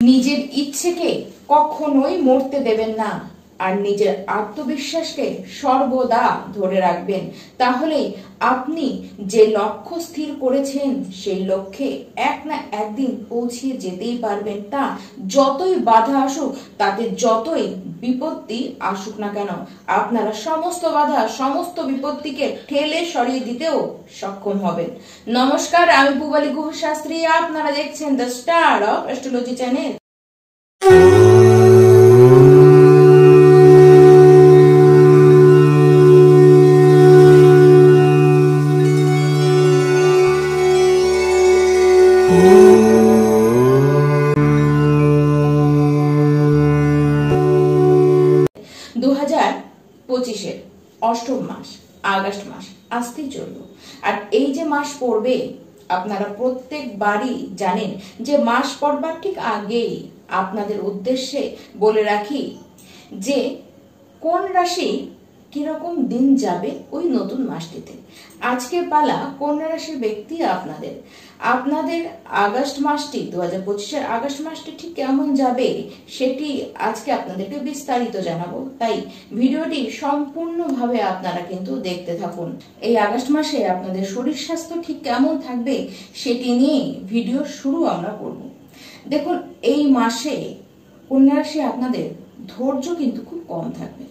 নিজের ইচ্ছেকে কখনোই মরতে দেবেন না আর নিজের আত্মবিশ্বাসকে সর্বদা ধরে রাখবেন। তাহলে আপনি যে লক্ষ্য স্থির করেছেন সেই লক্ষ্যে এক না একদিন পৌঁছিয়ে যেতেই পারবেন। তা যতই বাধা আসুক, তাতে যতই বিপত্তি আসুক না কেন, আপনারা সমস্ত বাধা সমস্ত বিপত্তিকে ঠেলে সরিয়ে দিতেও সক্ষম হবেন। নমস্কার, আমি পূবালী গুহ শাস্ত্রী। আপনারা দেখছেন the star of astrology channel. অষ্টম মাস আগস্ট মাস আসতেই চলল। আর এই যে মাস পড়বে, আপনারা প্রত্যেকবারই জানেন যে মাস পড়বার ঠিক আগেই আপনাদের উদ্দেশ্যে বলে রাখি যে কোন রাশি কিরকম দিন যাবে ওই নতুন মাসটিতে। আজকে পালা কন্যা রাশির ব্যক্তি আপনাদের আগস্ট মাসটি 2025-এর আগস্ট মাসটি ঠিক কেমন যাবে সেটি আজকে আপনাদেরকে বিস্তারিত জানাবো। তাই ভিডিওটি সম্পূর্ণভাবে আপনারা কিন্তু দেখতে থাকুন। এই আগস্ট মাসে আপনাদের শরীর স্বাস্থ্য ঠিক কেমন থাকবে সেটি নিয়ে ভিডিও শুরু আমরা করব। দেখুন, এই মাসে কন্যা রাশি আপনাদের ধৈর্য কিন্তু খুব কম থাকবে,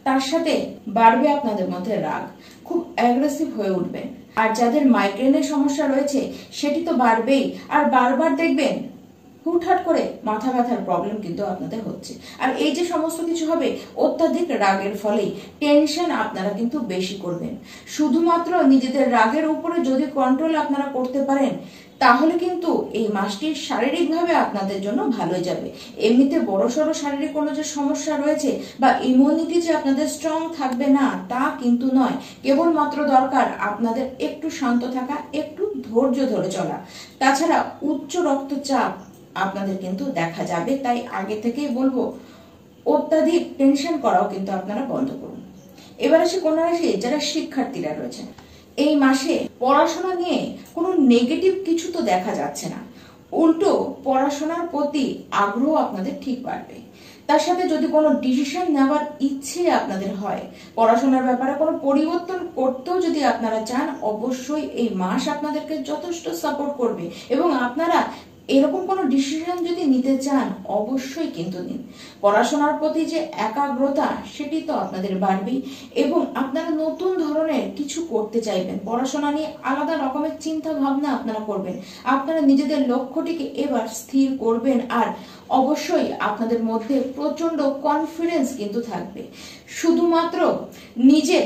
তার সাথে বাড়বে আপনাদের মধ্যে রাগ, খুব অ্যাগ্রেসিভ হয়ে উঠবেন। আর যাদের মাইগ্রেনের সমস্যা রয়েছে সেটি তো বাড়বেই, আর বারবার দেখবেন হুটহাট করে মাথা ব্যথার প্রবলেম কিন্তু আপনাদের হচ্ছে। আর এই যে সমস্ত কিছু হবে অত্যাধিক রাগের ফলেই টেনশন আপনারা কিন্তু বেশি করবেন। শুধুমাত্র নিজেদের রাগের উপরে যদি কন্ট্রোল আপনারা করতে পারেন তাহলে কিন্তু এই মাসটি শারীরিকভাবে আপনাদের জন্য ভালোই যাবে। এমনিতে বড়সড় শারীরিক কোনো যে সমস্যা রয়েছে বা ইমিউনিটি যে আপনাদের স্ট্রং থাকবে না তা কিন্তু নয়। কেবলমাত্র দরকার আপনাদের একটু শান্ত থাকা, একটু ধৈর্য ধরে চলা। তাছাড়া উচ্চ রক্তচাপ আপনাদের কিন্তু দেখা যাবে। তাই আগে থেকেই বলবো অত্যাধিক টেনশন করাও কিন্তু আপনারা বন্ধ করুন। এবার আসি কন্যা রাশি যারা শিক্ষার্থীরা রয়েছেন। এই মাসে পড়াশোনা নিয়ে কোনো নেগেটিভ কিছু তো দেখা যাচ্ছে না, উল্টো পড়াশোনার প্রতি আগ্রহ আপনাদের ঠিক বাড়বে। তার সাথে যদি কোনো ডিসিশন নেওয়ার ইচ্ছে আপনাদের হয়, পড়াশোনার ব্যাপারে কোনো পরিবর্তন করতেও যদি আপনারা চান, অবশ্যই এই মাস আপনাদেরকে যথেষ্ট সাপোর্ট করবে। এবং আপনারা এরকম কোনো ডিসিশন যদি নিতে চান অবশ্যই কিন্তু নিন। পড়াশোনার প্রতি যে একাগ্রতা সেটি তো আপনাদের বাড়বেই এবং আপনারা নতুন ধরনের কিছু করতে চাইবেন। পড়াশোনা নিয়ে আলাদা রকমের চিন্তা ভাবনা আপনারা করবেন। আপনারা নিজেদের লক্ষ্যটিকে এবার স্থির করবেন আর অবশ্যই আপনাদের মধ্যে প্রচন্ড কনফিডেন্স কিন্তু থাকবে। শুধুমাত্র নিজের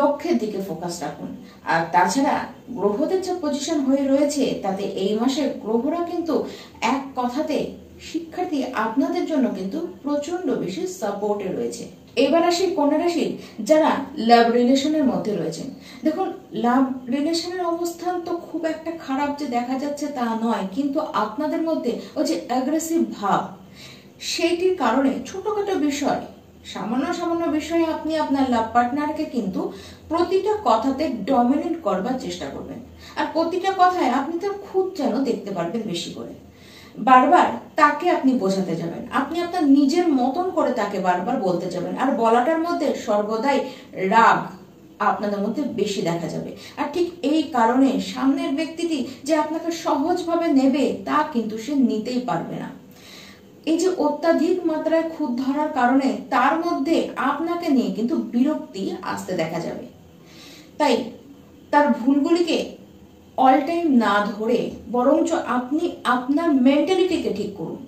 লক্ষ্যের দিকে ফোকাস রাখুন। আর তাছাড়া গ্রহদের যে পজিশন হয়ে রয়েছে তাতে এই মাসে গ্রহরা কিন্তু এক কথাতে শিক্ষার্থী আপনাদের জন্য কিন্তু প্রচন্ড বেশি সাপোর্টে রয়েছে। এবার আসি কন্যা রাশির যারা লাভ রিলেশনের মধ্যে রয়েছেন। দেখুন, লাভ রিলেশনের অবস্থান তো খুব একটা খারাপ যে দেখা যাচ্ছে তা নয়, কিন্তু আপনাদের মধ্যে ওই যে অ্যাগ্রেসিভ ভাব সেইটির কারণে ছোটখাটো বিষয়, সামান্য বিষয়ে আপনি আপনার লাভ পার্টনারকে কিন্তু প্রতিটা কথাতে ডমিনেট করবার চেষ্টা করবেন। আর প্রতিটা কথায় আপনি তার খুঁত যেন দেখতে পারবেন বেশি করে। বারবার তাকে আপনি বোঝাতে যাবেন, আপনি আপনার নিজের মতন করে তাকে বারবার বলতে যাবেন। আর বলাটার মধ্যে সর্বদাই রাগ আপনাদের মধ্যে বেশি দেখা যাবে। আর ঠিক এই কারণে সামনের ব্যক্তিটি যে আপনাকে সহজভাবে নেবে তা কিন্তু সে নিতেই পারবে না। এই যে অত্যাধিক মাত্রায় খুঁত ধরার কারণে তার মধ্যে আপনাকে নিয়ে কিন্তু বিরক্তি আসতে দেখা যাবে। তাই তার ভুলগুলিকে অল টাইম না ধরে বরঞ্চ আপনি আপনার মেন্টালিটিকে ঠিক করুন।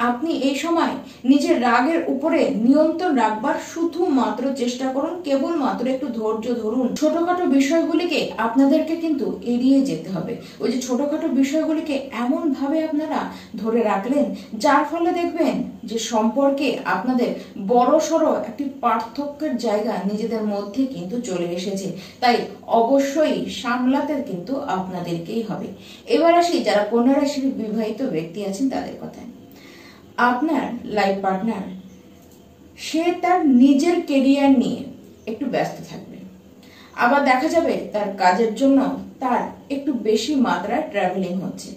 আপনি এই সময় নিজের রাগের উপরে নিয়ন্ত্রণ রাখবার শুধুমাত্র চেষ্টা করুন, কেবলমাত্র একটু ধৈর্য ধরুন। ছোটখাটো বিষয়গুলিকে আপনাদেরকে কিন্তু এড়িয়ে যেতে হবে। ওই যে ছোটখাটো বিষয়গুলিকে এমন ভাবে আপনারা ধরে রাখলেন যার ফলে দেখবেন যে সম্পর্কে আপনাদের বড়সড় একটি পার্থক্যের জায়গা নিজেদের মধ্যে কিন্তু চলে এসেছে। তাই অবশ্যই সামলাতে কিন্তু আপনাদেরকেই হবে। এবার আসি যারা কন্যা রাশির বিবাহিত ব্যক্তি আছেন তাদের কথায়। আপনার লাইফ পার্টনার সে তার নিজের কেরিয়ার নিয়ে একটু ব্যস্ত থাকবে, আবার দেখা যাবে তার কাজের জন্য তার একটু বেশি মাত্রায় ট্রাভেলিং হচ্ছে।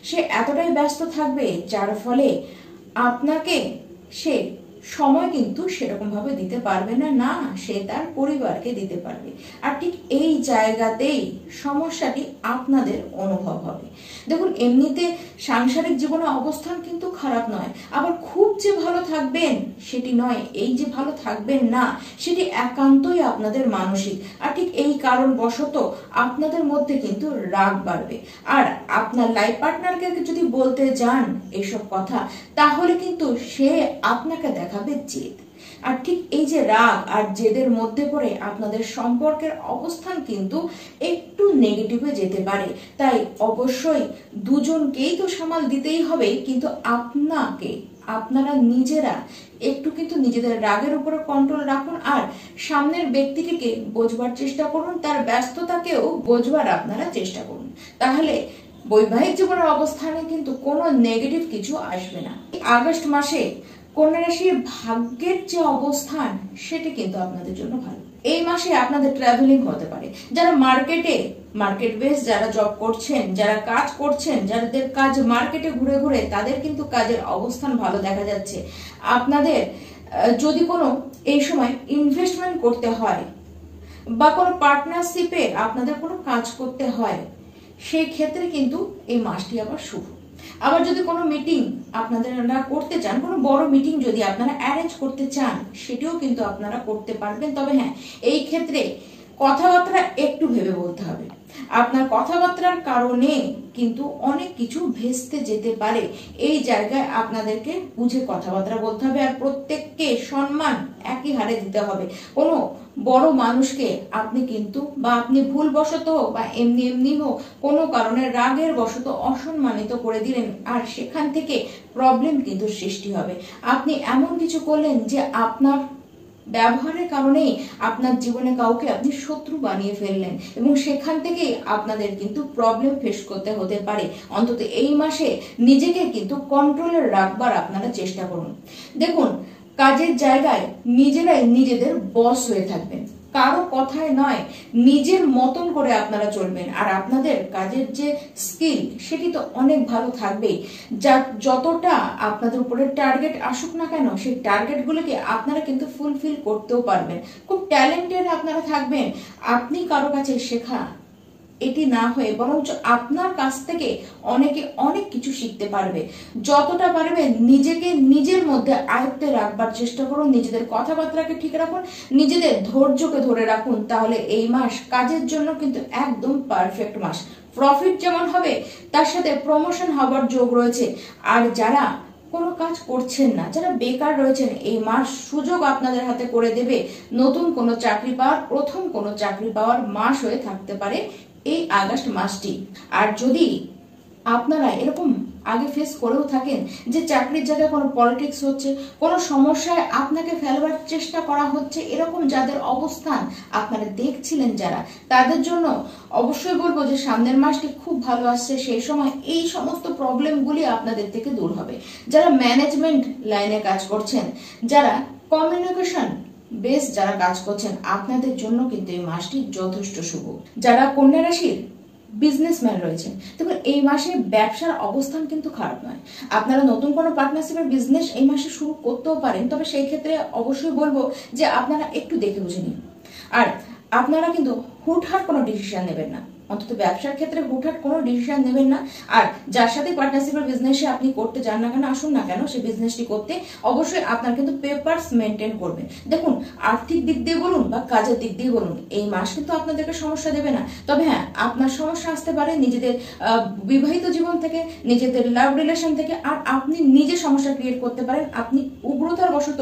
সে এতটাই ব্যস্ত থাকবে যার ফলে আপনাকে সে সময় কিন্তু সেরকম ভাবে দিতে পারবে না, না সে তার পরিবারকে দিতে পারবে। আর ঠিক এই জায়গাতেই সমস্যাটি আপনাদের অনুভব হবে। দেখুন, এমনিতে সাংসারিক জীবনে অবস্থান কিন্তু খারাপ নয়, আবার খুব যে ভালো থাকবেন সেটি নয়। এই যে ভালো থাকবেন না সেটি একান্তই আপনাদের মানসিক। আর ঠিক এই কারণবশত আপনাদের মধ্যে কিন্তু রাগ বাড়বে। আর আপনার লাইফ পার্টনারকে যদি বলতে যান এইসব কথা, তাহলে কিন্তু সে আপনাকে দেখাবে জেদ। আর ঠিক এই যে রাগ আর জেদের মধ্যে পড়ে আপনাদের সম্পর্কের অবস্থান কিন্তু একটু নেগেটিভে যেতে পারে। তাই অবশ্যই দুজনকেই তো সামাল দিতেই হবে, কিন্তু আপনারা নিজেরা একটু কিন্তু নিজেদের রাগের উপরে কন্ট্রোল রাখুন। আর সামনের ব্যক্তিটিকে বোঝবার চেষ্টা করুন, তার ব্যস্ততাকেও বোঝবার আপনারা চেষ্টা করুন। তাহলে বৈবাহিক জীবনের অবস্থানে কিন্তু কোনো নেগেটিভ কিছু আসবে না। আগস্ট মাসে কন্যা রাশির ভাগ্যের যে অবস্থান সেটি কিন্তু আপনাদের জন্য ভালো। এই মাসে আপনাদের ট্রাভেলিং হতে পারে। যারা মার্কেট বেস যারা জব করছেন, যারা কাজ করছেন, যাদের কাজ মার্কেটে ঘুরে ঘুরে, তাদের কিন্তু কাজের অবস্থান ভালো দেখা যাচ্ছে। আপনাদের যদি কোনো এই সময় ইনভেস্টমেন্ট করতে হয় বা কোনো পার্টনারশিপে আপনাদের কোনো কাজ করতে হয়, সেই ক্ষেত্রে কিন্তু এই মাসটি আবার শুভ। আবার যদি কোনো মিটিং আপনারা করতে চান, কোনো বড় মিটিং যদি আপনারা অ্যারেঞ্জ করতে চান, সেটিও কিন্তু আপনারা করতে পারবেন। তবে হ্যাঁ, এই ক্ষেত্রে কথাবার্তা একটু ভেবে বলতে হবে। আপনার কথাবার্তার কারণে কিন্তু অনেক কিছু ভেস্তে যেতে পারে। এই জায়গায় আপনাদেরকে বুঝে কথাবার্তা বলতে হবে। আর প্রত্যেককে সম্মান একই হারে দিতে হবে। কোনো বড় মানুষকে আপনি কিন্তু বা আপনি ভুলবশত বা এমনি হোক কোনো কারণে রাগের বশত অসম্মানিত করে দিলেন, আর সেখান থেকে প্রবলেম কিন্তু সৃষ্টি হবে। আপনি এমন কিছু করলেন যে আপনার ব্যবহারের কারণেই আপনার জীবনে কাউকে আপনি শত্রু বানিয়ে ফেললেন, এবং সেখান থেকেই আপনাদের কিন্তু প্রবলেম ফেস করতে হতে পারে। অন্তত এই মাসে নিজেকে কিন্তু কন্ট্রোলে রাখবার আপনারা চেষ্টা করুন। দেখুন, কাজের জায়গায় নিজেরাই নিজেদের বস হয়ে থাকবেন, কারো কথায় নয়, নিজের মতন করে আপনারা চলবেন। আর আপনাদের কাজের যে স্কিল সেটি তো অনেক ভালো থাকবেই। যতটা আপনাদের উপরে টার্গেট আসুক না কেন, সেই টার্গেটগুলোকে আপনারা কিন্তু ফুলফিল করতেও পারবেন। খুব ট্যালেন্টেড আপনারা থাকবেন। আপনি কারো কাছে শেখা এটি না হয়ে বরঞ্চ আপনার কাছ থেকে অনেকে অনেক কিছু শিখতে পারবে। যতটা পারবেন নিজেকে নিজের মধ্যে আয়ত্তে রাখবার চেষ্টা করুন। নিজেদের কথাবার্তাকে ঠিক রাখুন, নিজেদের ধৈর্যকে ধরে রাখুন। তাহলে এই মাস কাজের জন্য কিন্তু একদম পারফেক্ট মাস। প্রফিট যেমন হবে, তার সাথে প্রমোশন হবার যোগ রয়েছে। আর যারা কোনো কাজ করছেন না, যারা বেকার রয়েছেন, এই মাস সুযোগ আপনাদের হাতে করে দেবে নতুন কোনো চাকরি পাওয়ার, প্রথম কোনো চাকরি পাওয়ার মাস হয়ে থাকতে পারে এই আগস্ট মাসটি। আর যদি আপনারা এরকম আগে ফেস করেও থাকেন যে চাকরির জায়গায় কোনো পলিটিক্স হচ্ছে, কোনো সমস্যায় আপনাকে ফেলবার চেষ্টা করা হচ্ছে, এরকম যাদের অবস্থান আপনারা দেখছিলেন যারা, তাদের জন্য অবশ্যই বলবো যে সামনের মাসটি খুব ভালো আসছে। সেই সময় এই সমস্ত প্রবলেমগুলি আপনাদের থেকে দূর হবে। যারা ম্যানেজমেন্ট লাইনে কাজ করছেন, যারা কমিউনিকেশন বেশ যারা কাজ করছেন, আপনাদের জন্য কিন্তু এই মাসটি যথেষ্ট শুভ। যারা কন্যা রাশির বিজনেসম্যান রয়েছেন, দেখুন এই মাসে ব্যবসার অবস্থান কিন্তু খারাপ নয়। আপনারা নতুন কোনো পার্টনারশিপের বিজনেস এই মাসে শুরু করতেও পারেন, তবে সেই ক্ষেত্রে অবশ্যই বলবো যে আপনারা একটু দেখে বুঝে নিন। আর আপনারা কিন্তু হুটহাট কোনো ডিসিশন নেবেন না, অন্তত ব্যবসার ক্ষেত্রে হুটহাট কোনো ডিসিশন নেবেন না। আর যার সাথে পার্টনারশিপের বিজনেসে আপনি করতে যান না কেন, আসুন না কেন, সেই বিজনেসটি করতে অবশ্যই আপনার কিন্তু পেপারস মেনটেন করবেন। দেখুন, আর্থিক দিক দিয়ে বলুন বা কাজের দিক দিয়ে বলুন, এই মাস কিন্তু আপনাদেরকে সমস্যা দেবে না। তবে হ্যাঁ, আপনার সমস্যা আসতে পারে নিজেদের বিবাহিত জীবন থেকে, নিজেদের লাভ রিলেশন থেকে। আর আপনি নিজে সমস্যা ক্রিয়েট করতে পারেন, আপনি উগ্রতার বশত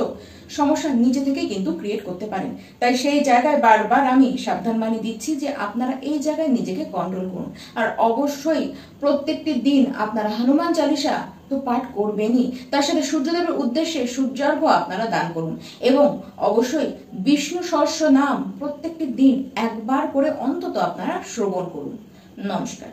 সমস্যা নিজে থেকেই কিন্তু ক্রিয়েট করতে পারেন। তাই সেই জায়গায় বারবার আমি সাবধানবাণী দিচ্ছি যে আপনারা এই জায়গায় নিজেকে কন্ট্রোল করুন। আর অবশ্যই প্রত্যেকটি দিন আপনারা হনুমান চালিসা তো পাঠ করবেনই, তার সাথে সূর্যদেবের উদ্দেশ্যে সূর্যার্ঘ্য আপনারা দান করুন, এবং অবশ্যই বিষ্ণু সহস্র নাম প্রত্যেকটি দিন একবার করে অন্তত আপনারা শ্রবণ করুন। নমস্কার।